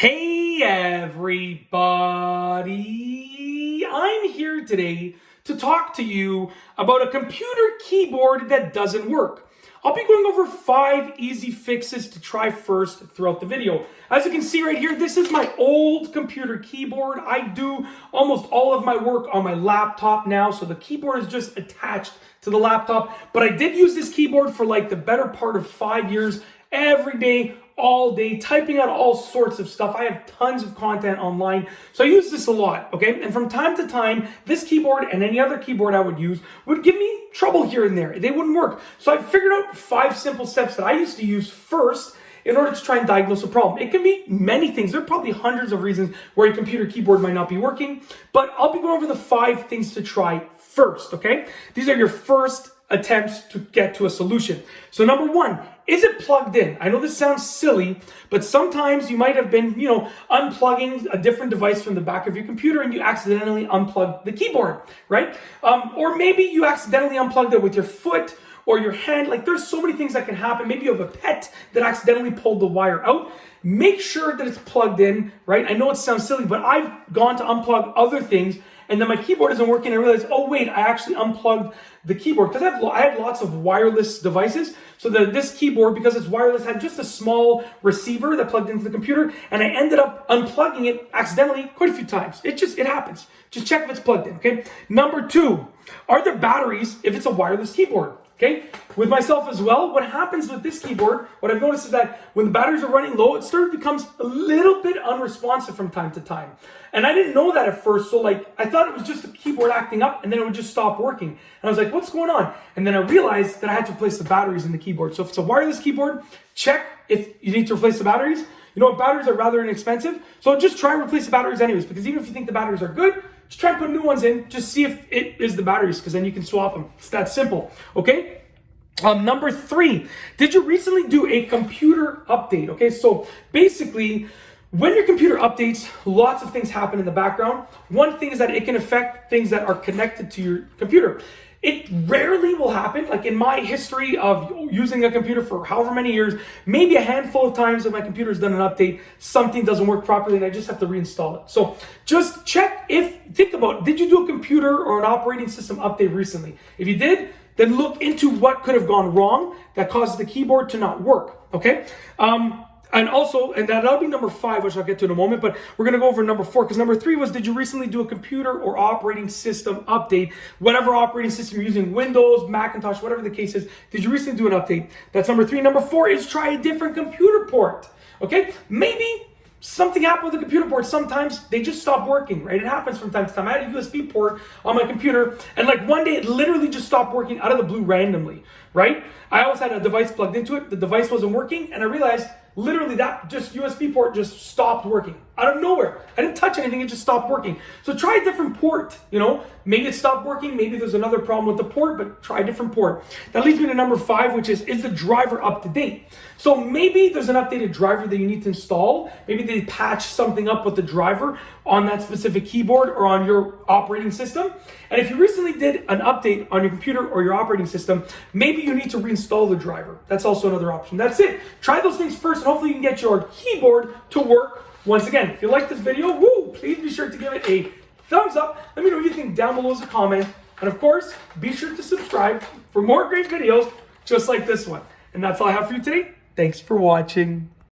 Hey everybody, I'm here today to talk to you about a computer keyboard that doesn't work. I'll be going over 5 easy fixes to try first throughout the video. As you can see right here, this is my old computer keyboard. I do almost all of my work on my laptop now, so the keyboard is just attached to the laptop. But I did use this keyboard for like the better part of 5 years, every day, all day, typing out all sorts of stuff. I have tons of content online, so I use this a lot, okay? And from time to time, this keyboard and any other keyboard I would use would give me trouble here and there. They wouldn't work. So I figured out 5 simple steps that I used to use first in order to try and diagnose a problem. It can be many things. There are probably hundreds of reasons where your computer keyboard might not be working, but I'll be going over the 5 things to try first, okay? These are your first attempts to get to a solution. So number 1, is it plugged in? I know this sounds silly, but sometimes you might have been, unplugging a different device from the back of your computer and you accidentally unplugged the keyboard, right? Or maybe you accidentally unplugged it with your foot or your hand. Like, there's so many things that can happen. Maybe you have a pet that accidentally pulled the wire out. Make sure that it's plugged in, right? I know it sounds silly, but I've gone to unplug other things and then my keyboard isn't working. I realized, oh wait, I actually unplugged the keyboard because I had lots of wireless devices. So this keyboard, because it's wireless, had just a small receiver that plugged into the computer, and I ended up unplugging it accidentally quite a few times. It happens. Just check if it's plugged in, okay? Number 2, are there batteries if it's a wireless keyboard? Okay, with myself as well, what happens with this keyboard, what I've noticed is that when the batteries are running low, it sort of becomes a little bit unresponsive from time to time. And I didn't know that at first, so I thought it was just the keyboard acting up and then it would just stop working. And I was like, what's going on? And then I realized that I had to replace the batteries in the keyboard. So if it's a wireless keyboard, check if you need to replace the batteries. You know what, batteries are rather inexpensive, so just try and replace the batteries anyways, because even if you think the batteries are good, just try and put new ones in, just see if it is the batteries, because then you can swap them. It's that simple, okay? Number 3, did you recently do a computer update? Okay, so basically, when your computer updates, lots of things happen in the background. One thing is that it can affect things that are connected to your computer. It rarely will happen. Like in my history of using a computer for however many years, maybe a handful of times if my computer's done an update, something doesn't work properly and I just have to reinstall it. So just check think about, did you do a computer or an operating system update recently? If you did, then look into what could have gone wrong that causes the keyboard to not work, okay? And that'll be number 5, which I'll get to in a moment, but we're gonna go over number 4, because number 3 was, did you recently do a computer or operating system update? Whatever operating system you're using, Windows, Macintosh, whatever the case is, did you recently do an update? That's number 3. Number 4 is try a different computer port, okay? Maybe something happened with the computer port. Sometimes they just stop working, right? It happens from time to time. I had a USB port on my computer, and like one day it literally just stopped working out of the blue randomly, right? I always had a device plugged into it. The device wasn't working, and I realized literally that just USB port just stopped working out of nowhere. I didn't touch anything, it just stopped working. So try a different port, maybe it stopped working, maybe there's another problem with the port, but try a different port. That leads me to number 5, which is the driver up to date? So maybe there's an updated driver that you need to install. Maybe they patch something up with the driver on that specific keyboard or on your operating system. And if you recently did an update on your computer or your operating system, maybe you need to reinstall the driver. That's also another option. That's it. Try those things first, and hopefully you can get your keyboard to work. Once again, if you like this video, please be sure to give it a thumbs up. Let me know what you think down below as a comment. And of course, be sure to subscribe for more great videos just like this one. And that's all I have for you today. Thanks for watching.